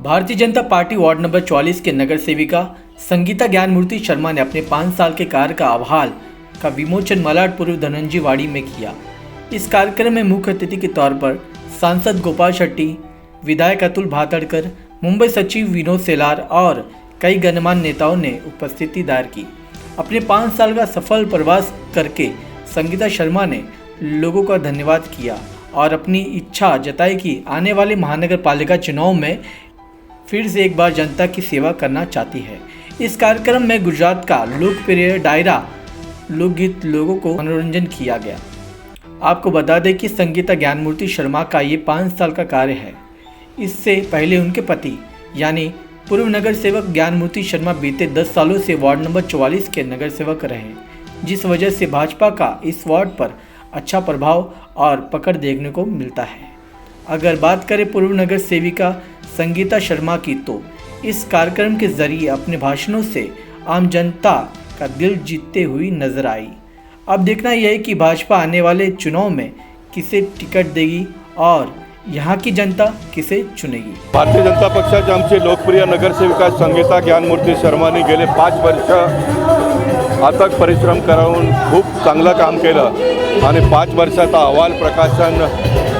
Bharatiya Janata party ward number 44 के नगर सेविका संगीता ज्ञानमूर्ति शर्मा ने अपने 5 साल के कार्य का आभार का विमोचन मलाड पूर्व धनंजय वाड़ी में किया। इस कार्यक्रम में मुख्य अतिथि के तौर पर सांसद गोपाल शेट्टी, विधायक अतुल भातड़कर, मुंबई सचिव विनोद सेलार और कई गणमान्य नेताओं ने उपस्थिति दायर की। अपने 5 साल का सफल प्रवास करके संगीता शर्मा ने लोगों का धन्यवाद किया और अपनी इच्छा जताई कि आने वाले महानगर पालिका चुनाव में फिर से एक बार जनता की सेवा करना चाहती है। इस कार्यक्रम में गुजरात का लोकप्रिय डायरा लोकगीत लोगों को मनोरंजन किया गया। आपको बता दें कि संगीता ज्ञानमूर्ति शर्मा का ये 5 साल का कार्य है। इससे पहले उनके पति यानी पूर्व नगर सेवक ज्ञानमूर्ति शर्मा बीते 10 सालों से वार्ड नंबर 44 के नगर सेवक रहे, जिस वजह से भाजपा का इस वार्ड पर अच्छा प्रभाव और पकड़ देखने को मिलता है। अगर बात करें पूर्व नगर सेविका संगीता शर्मा की, तो इस कार्यक्रम के जरिए अपने भाषणों से आम जनता का दिल जीतते हुई नजर आई। अब देखना यह है कि भाजपा आने वाले चुनाव में किसे टिकट देगी और यहाँ की जनता किसे चुनेगी। भारतीय जनता पक्षाचे आमचे लोकप्रिय नगरसेविका संगीता ज्ञानमूर्ती शर्मानी गेले 5 वर्ष अथक परिश्रम करून खूप चांगलं काम केलं आणि 5 वर्षाचा अहवाल प्रकाशन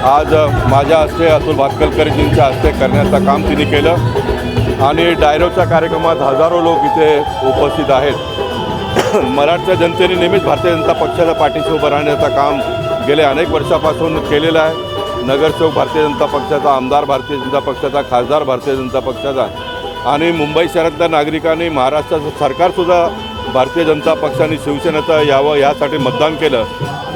आज माझ्या हस्ते अतुल भातखळकरजींच्या हस्ते करण्याचं काम तिने केलं आणि डायरोच्या कार्यक्रमात हजारो लोक इथे उपस्थित आहेत। मराठच्या जनतेने नेहमीच भारतीय जनता पक्षाच्या पाठीशी उभं राहण्याचं काम गेले अनेक वर्षापासून केलेलं आहे। नगरसेवक भारतीय जनता पक्षाचा, आमदार भारतीय जनता पक्षाचा, खासदार भारतीय जनता पक्षाचा आणि मुंबई शहरातल्या नागरिकांनी, महाराष्ट्राचं सरकारसुद्धा भारतीय जनता पक्षाने शिवसेनेचं यावं यासाठी मतदान केलं,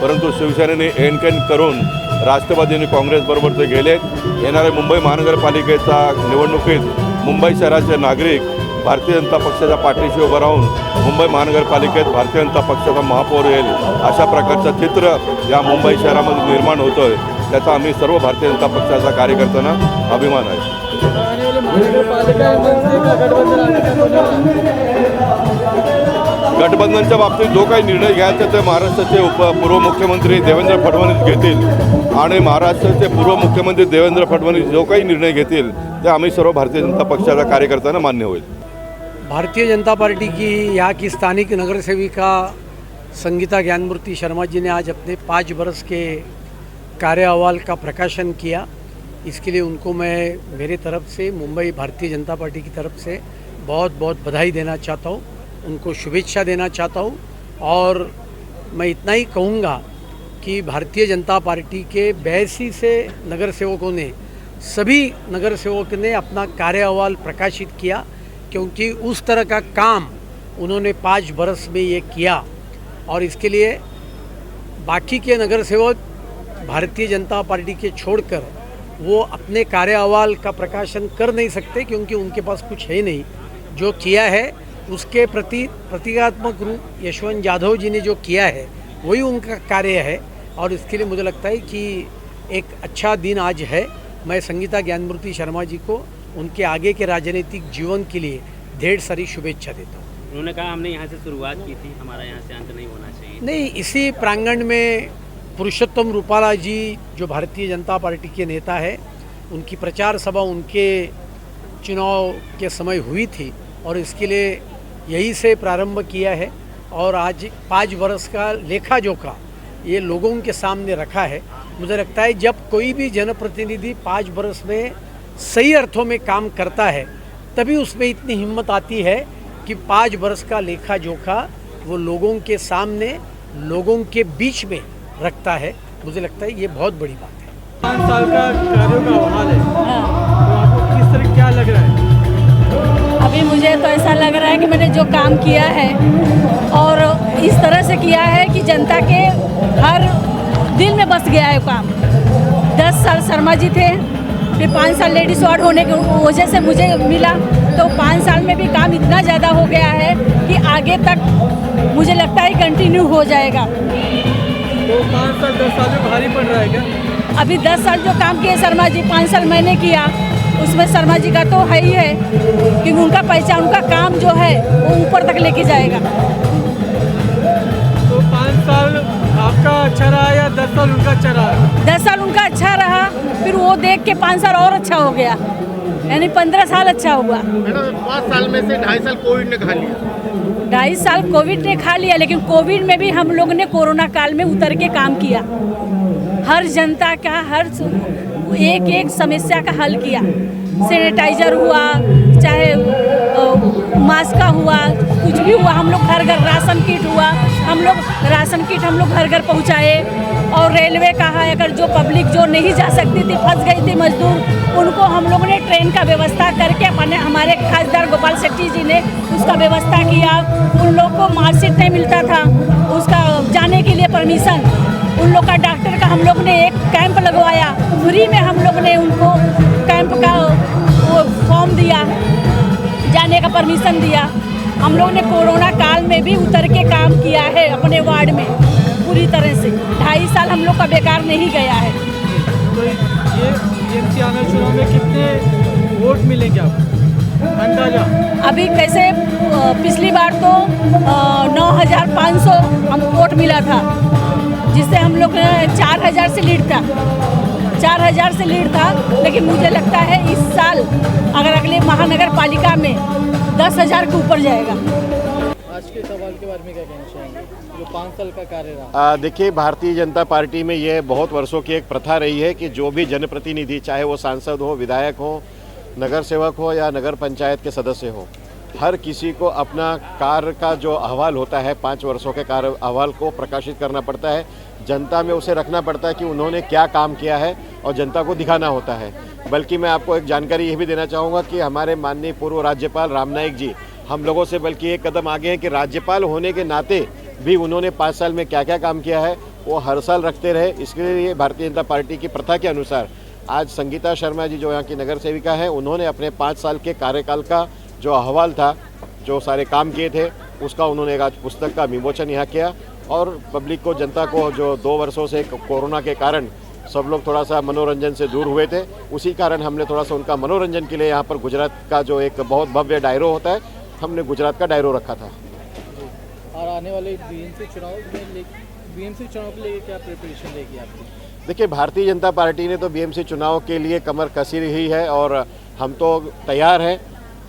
परंतु शिवसेनेने एनकेन करून राष्ट्रवादी आणि काँग्रेसबरोबर ते गेलेत। येणाऱ्या मुंबई महानगरपालिकेच्या निवडणुकीत मुंबई शहराचे नागरिक भारतीय जनता पक्षाच्या पाठीशी उभं राहून मुंबई महानगरपालिकेत भारतीय जनता पक्षाचा महापौर येईल अशा प्रकारचं चित्र या मुंबई शहरामध्ये निर्माण होतं आहे। त्याचा आम्ही सर्व भारतीय जनता पक्षाच्या कार्यकर्त्यांना अभिमान आहे। गठबंधनच्या बाबतीत जो काही निर्णय घ्यायचा ते महाराष्ट्राचे पूर्व मुख्यमंत्री देवेंद्र फडणवीस घेतील आणि महाराष्ट्राचे पूर्व मुख्यमंत्री देवेंद्र फडणवीस जो काही निर्णय घेतील ते आम्ही सर्व भारतीय जनता पक्षाच्या कार्यकर्त्यांना मान्य होईल। भारतीय जनता पार्टी की यहाँ की स्थानिक नगर सेविका संगीता ज्ञानमूर्ति शर्मा जी ने आज अपने 5 बरस के कार्य अहवाल का प्रकाशन किया। इसके लिए उनको मैं मेरे तरफ से, मुंबई भारतीय जनता पार्टी की तरफ से बहुत बहुत बधाई देना चाहता हूँ, उनको शुभेच्छा देना चाहता हूँ। और मैं इतना ही कहूँगा कि भारतीय जनता पार्टी के 82 से नगर सेवकों ने, सभी नगर सेवकों ने अपना कार्य अहवाल प्रकाशित किया, क्योंकि उस तरह का काम उन्होंने 5 बरस में ये किया। और इसके लिए बाकी के नगर सेवक भारतीय जनता पार्टी के छोड़कर वो अपने कार्य अहवाल का प्रकाशन कर नहीं सकते, क्योंकि उनके पास कुछ है नहीं। जो किया है उसके प्रति प्रतीकात्मक रूप यशवंत यादव जी ने जो किया है वही उनका कार्य है। और इसके लिए मुझे लगता है कि एक अच्छा दिन आज है। मैं संगीता ज्ञानमूर्ति शर्मा जी को उनके आगे के राजनीतिक जीवन के लिए ढेर सारी शुभेच्छा देता हूँ। उन्होंने कहा हमने यहाँ से शुरुआत की थी, हमारा यहाँ से अंत नहीं होना चाहिए। नहीं, इसी प्रांगण में पुरुषोत्तम रूपाला जी जो भारतीय जनता पार्टी के नेता है, उनकी प्रचार सभा उनके चुनाव के समय हुई थी और इसके लिए यही से प्रारंभ किया है। और आज 5 वर्ष का लेखा जोखा ये लोगों के सामने रखा है। मुझे लगता है जब कोई भी जनप्रतिनिधि 5 वर्ष में सही अर्थों में काम करता है, तभी उसमें इतनी हिम्मत आती है कि 5 वर्ष का लेखा जोखा वो लोगों के सामने, लोगों के बीच में रखता है। मुझे लगता है ये बहुत बड़ी बात है। 5 साल का कार्यों का अहवाल है, तो आपको किस तरह क्या लग रहा है? अभी मुझे तो ऐसा लग रहा है कि मैंने जो काम किया है और इस तरह से किया है कि जनता के हर दिल में बस गया है काम। 10 साल शर्मा जी थे, फिर 5 साल लेडीज वार्ड होने की वजह से मुझे मिला, तो 5 साल में भी काम इतना ज़्यादा हो गया है कि आगे तक मुझे लगता है कंटिन्यू हो जाएगा। तो 5 साल 10 साल में भारी पड़ रहा है क्या? अभी 10 साल जो काम किए शर्मा जी, 5 साल मैंने किया, उसमें शर्मा जी का तो है ही है कि उनका पहचान, उनका काम जो है वो ऊपर तक लेके जाएगा। तो 5 साल आपका अच्छा रहा या 10 साल उनका अच्छा रहा? 10 साल उनका अच्छा रहा, फिर वो देख के 5 साल और अच्छा हो गया। यानी 15 साल अच्छा हुआ। मैडम 5 साल में से 2.5 साल कोविड ने खा लिया। 2.5 साल कोविड ने खा लिया, लेकिन कोविड में भी हम लोग ने कोरोना काल में उतर के काम किया। हर जनता का हर एक एक समस्या का हल किया। सैनिटाइजर हुआ, चाहे मास्क का हुआ, कुछ भी हुआ, हम लोग घर घर राशन किट हुआ, हम लोग घर घर पहुँचाए। और रेलवे का है, अगर जो पब्लिक जो नहीं जा सकती थी, फंस गई थी मजदूर, उनको हम लोग ने ट्रेन का व्यवस्था करके अपने हमारे खासदार गोपाल शेट्टी जी ने उसका व्यवस्था किया। उन लोग को मार्कशीट नहीं मिलता था, उसका जाने के लिए परमिशन, उन लोग का डॉक्टर का हम लोग ने एक कैंप लगवाया, फ्री में हम लोग ने उनको कैंप का वो फॉर्म दिया, जाने का परमिशन दिया। हम लोग ने कोरोना काल में भी उतर के काम किया है अपने वार्ड में पूरी तरह से। 2.5 साल हम लोग का बेकार नहीं गया है। तो ये बीएमसी आने चुनाव में कितने वोट मिलेंगे आपको अंदाजा? अभी कैसे पिछली बार तो 9,500 हम वोट मिला था, जिससे हम लोग 4,000 से लीड था, 4,000 से लीड था। लेकिन मुझे लगता है इस साल अगर अगले महानगर पालिका में 10,000 के ऊपर जाएगा। आज के सवाल के बारे में क्या कहना चाहेंगे, जो 5 साल का कार्य रहा? देखिए, भारतीय जनता पार्टी में यह बहुत वर्षों की एक प्रथा रही है कि जो भी जनप्रतिनिधि, चाहे वो सांसद हो, विधायक हो, नगर सेवक हो या नगर पंचायत के सदस्य हो, हर किसी को अपना कार्य का जो अहवाल होता है, 5 वर्षों के कार्य अहवाल को प्रकाशित करना पड़ता है। जनता में उसे रखना पड़ता है कि उन्होंने क्या काम किया है और जनता को दिखाना होता है। बल्कि मैं आपको एक जानकारी ये भी देना चाहूँगा कि हमारे माननीय पूर्व राज्यपाल राम नाईक जी हम लोगों से बल्कि एक कदम आगे हैं कि राज्यपाल होने के नाते भी उन्होंने 5 साल में क्या क्या काम किया है वो हर साल रखते रहे। इसके लिए भारतीय जनता पार्टी की प्रथा के अनुसार आज संगीता शर्मा जी, जो यहाँ की नगर सेविका है, उन्होंने अपने 5 साल के कार्यकाल का जो अहवाल था, जो सारे काम किए थे, उसका उन्होंने एक आज पुस्तक का विमोचन यहाँ किया। और पब्लिक को, जनता को, जो 2 वर्षों से कोरोना के कारण सब लोग थोड़ा सा मनोरंजन से दूर हुए थे, उसी कारण हमने थोड़ा सा उनका मनोरंजन के लिए यहाँ पर गुजरात का जो एक बहुत भव्य डायरो होता है, हमने गुजरात का डायरो रखा था। और आने वाले बीएमसी चुनाव के लिए क्या प्रिपरेशन रहेगी आपकी? देखिए, भारतीय जनता पार्टी ने तो बीएमसी चुनाव के लिए कमर कसी रही है और हम तो तैयार हैं।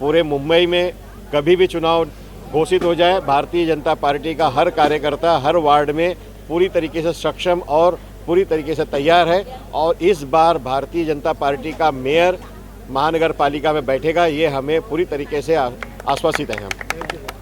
पूरे मुंबई में कभी भी चुनाव घोषित हो जाए, भारतीय जनता पार्टी का हर कार्यकर्ता हर वार्ड में पूरी तरीके से सक्षम और पूरी तरीके से तैयार है। और इस बार भारतीय जनता पार्टी का मेयर महानगर पालिका में बैठेगा, ये हमें पूरी तरीके से आश्वासित है हम।